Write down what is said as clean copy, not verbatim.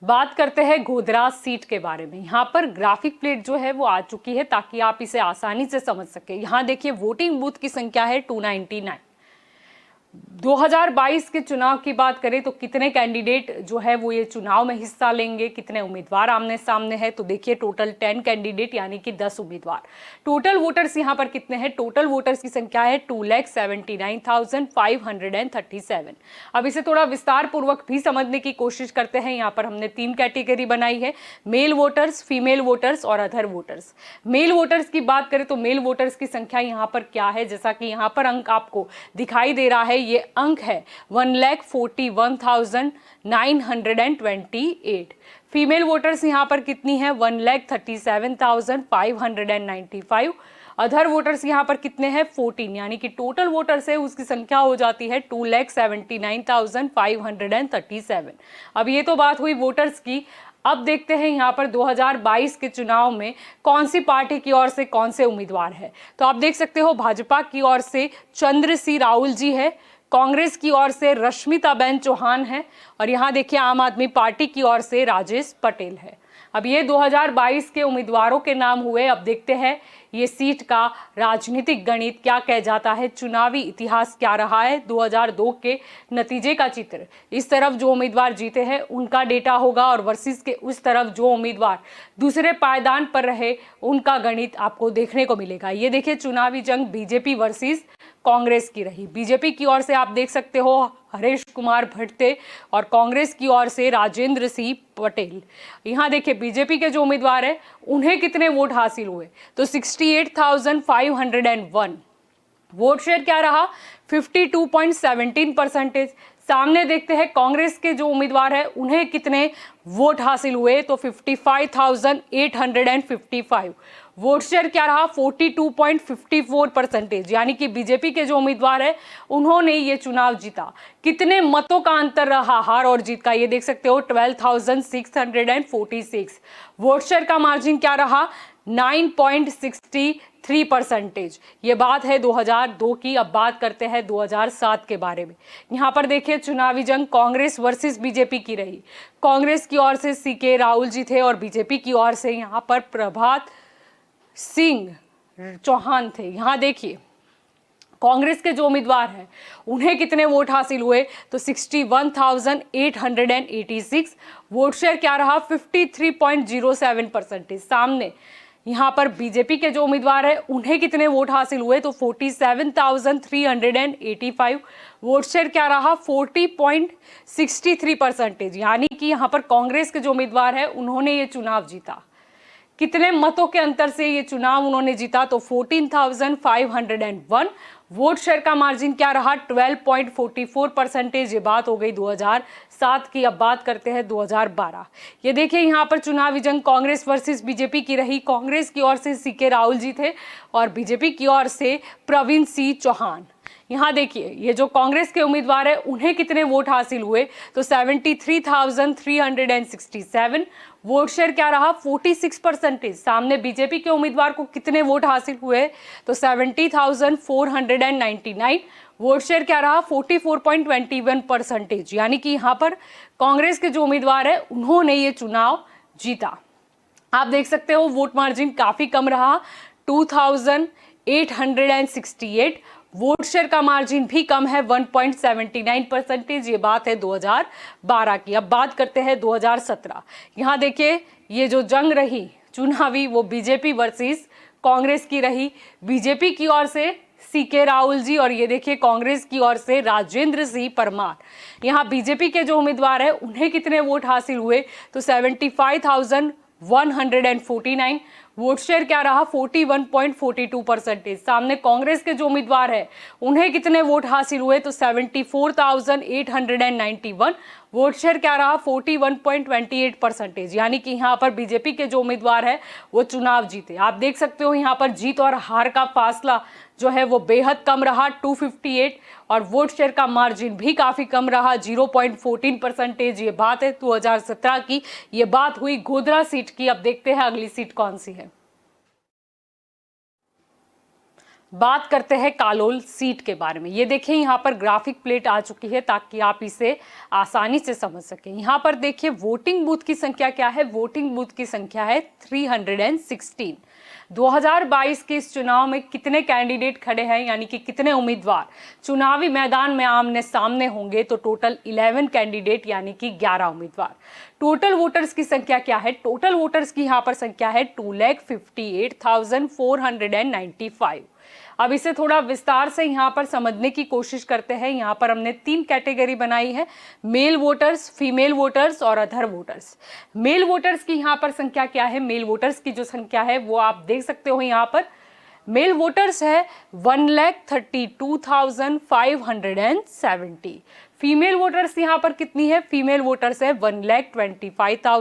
बात करते हैं गोधरा सीट के बारे में। यहाँ पर ग्राफिक प्लेट जो है वो आ चुकी है ताकि आप इसे आसानी से समझ सके। यहाँ देखिए वोटिंग बूथ की संख्या है 299। 2022 के चुनाव की बात करें तो कितने कैंडिडेट जो है वो ये चुनाव में हिस्सा लेंगे, कितने उम्मीदवार आमने सामने हैं, तो देखिए टोटल 10 कैंडिडेट यानी कि 10 उम्मीदवार। टोटल वोटर्स यहाँ पर कितने हैं? टोटल वोटर्स की संख्या है 2,79,537। अब इसे थोड़ा विस्तार पूर्वक भी समझने की कोशिश करते हैं। यहाँ पर हमने 3 कैटेगरी बनाई है, मेल वोटर्स, फीमेल वोटर्स और अदर वोटर्स। मेल वोटर्स की बात करें तो मेल वोटर्स की संख्या यहाँ पर क्या है, जैसा कि यहाँ पर अंक आपको दिखाई दे रहा है, ये अंक है 1,41,928। फीमेल वोटर्स यहाँ पर कितनी है? 1,37,595। अदर वोटर्स यहाँ पर कितने हैं? 14, यानी कि टोटल वोटर्स है उसकी संख्या हो जाती है 2,79,537। अब ये तो बात हुई वोटर्स की। अब देखते हैं यहाँ पर 2022 के चुनाव में कौन सी पार्टी की ओर से कौन से उम्मीदवार है। तो आप देख सकते हो भाजपा की ओर से चंद्र सी राहुल जी है, कांग्रेस की ओर से रश्मिताबेन चौहान है और यहाँ देखिए आम आदमी पार्टी की ओर से राजेश पटेल है। अब ये 2022 के उम्मीदवारों के नाम हुए। अब देखते हैं ये सीट का राजनीतिक गणित क्या कह जाता है, चुनावी इतिहास क्या रहा है, 2002 के नतीजे का चित्र। इस तरफ जो उम्मीदवार जीते हैं उनका डेटा होगा और वर्सेस के उस तरफ जो उम्मीदवार दूसरे पायदान पर रहे उनका गणित आपको देखने को मिलेगा। ये देखिए चुनावी जंग बीजेपी वर्सेस कांग्रेस की रही। बीजेपी की ओर से आप देख सकते हो हरीश कुमार भट्टे और कांग्रेस की ओर से राजेंद्र सिंह पटेल। यहाँ देखिए बीजेपी के जो उम्मीदवार है उन्हें कितने वोट हासिल हुए, तो 68,501। वोट शेयर क्या रहा? 52.17%। सामने देखते हैं कांग्रेस के जो उम्मीदवार है उन्हें कितने वोट हासिल हुए, तो 55,855। वोट शेयर क्या रहा? 42.54%, यानी कि बीजेपी के जो उम्मीदवार है उन्होंने ये चुनाव जीता। कितने मतों का अंतर रहा हार और जीत का, ये देख सकते हो 12,646। वोट शेयर का मार्जिन क्या रहा? 9.63%। ये बात है 2002 की। अब बात करते हैं 2007 के बारे में। यहाँ पर देखिए चुनावी जंग कांग्रेस वर्सेस बीजेपी की रही। कांग्रेस की ओर से सीके राहुल जी थे और बीजेपी की ओर से यहाँ पर प्रभात सिंह चौहान थे। यहाँ देखिए कांग्रेस के जो उम्मीदवार हैं उन्हें कितने वोट हासिल हुए, तो 61,886। वोट शेयर क्या रहा? 53.07%। सामने यहाँ पर बीजेपी के जो उम्मीदवार हैं उन्हें कितने वोट हासिल हुए, तो 47,385। वोट शेयर क्या रहा? 40.63%, यानी कि यहाँ पर कांग्रेस के जो उम्मीदवार हैं उन्होंने ये चुनाव जीता। कितने मतों के अंतर से ये चुनाव उन्होंने जीता, तो 14,501। वोट शेयर का मार्जिन क्या रहा? 12.44%। ये बात हो गई 2007 की। अब बात करते हैं 2012। ये देखिए यहाँ पर चुनावी जंग कांग्रेस वर्सेस बीजेपी की रही। कांग्रेस की ओर से सीके राहुल जी थे और बीजेपी की ओर से प्रवीण सिंह चौहान। यहाँ देखिए ये जो कांग्रेस के उम्मीदवार है उन्हें कितने वोट हासिल हुए, तो 73,367। वोट शेयर क्या रहा? 46%। सामने बीजेपी के उम्मीदवार को कितने वोट हासिल हुए, तो 70,499। वोट शेयर क्या रहा? 44.21%, यानी कि यहाँ पर कांग्रेस के जो उम्मीदवार है उन्होंने ये चुनाव जीता। आप देख सकते हो वोट मार्जिन काफी कम रहा, 2,868। वोट शेयर का मार्जिन भी कम है, 1.79%। ये बात है 2012 की। अब बात करते हैं 2017। यहाँ देखिए ये जो जंग रही चुनावी वो बीजेपी वर्सेस कांग्रेस की रही। बीजेपी की ओर से सीके राहुल जी और ये देखिए कांग्रेस की ओर से राजेंद्र सिंह परमार। यहाँ बीजेपी के जो उम्मीदवार है उन्हें कितने वोट हासिल हुए, तो 75,149। वोट शेयर क्या रहा? 41.42%। सामने कांग्रेस के जो उम्मीदवार है उन्हें कितने वोट हासिल हुए, तो 74,891। वोट शेयर क्या रहा? 41.28%, यानी कि यहाँ पर बीजेपी के जो उम्मीदवार है वो चुनाव जीते। आप देख सकते हो यहाँ पर जीत और हार का फासला जो है वो बेहद कम रहा, 258। और वोट शेयर का मार्जिन भी काफी कम रहा, 0.14%। ये बात है 2017 की। ये बात हुई गोधरा सीट की। अब देखते हैं अगली सीट कौन सी है। बात करते हैं कालोल सीट के बारे में। ये देखिए यहाँ पर ग्राफिक प्लेट आ चुकी है ताकि आप इसे आसानी से समझ सकें। यहाँ पर देखिए वोटिंग बूथ की संख्या क्या है, वोटिंग बूथ की संख्या है 316। 2022 के इस चुनाव में कितने कैंडिडेट खड़े हैं, यानी कि कितने उम्मीदवार चुनावी मैदान में आमने सामने होंगे, तो टोटल 11 कैंडिडेट यानी कि 11 उम्मीदवार। टोटल वोटर्स की संख्या क्या है, टोटल वोटर्स की यहाँ पर संख्या है 2,58,495। अब इसे थोड़ा विस्तार से यहाँ पर समझने की कोशिश करते हैं। यहाँ पर हमने 3 कैटेगरी बनाई है, मेल वोटर्स, फीमेल वोटर्स और अदर वोटर्स। मेल वोटर्स की यहाँ पर संख्या क्या है, मेल वोटर्स की जो संख्या है वो आप देख सकते हो यहाँ पर। मेल वोटर्स है 1,32,570। फीमेल वोटर्स यहाँ पर कितनी है, फीमेल वोटर्स है 1,25,000।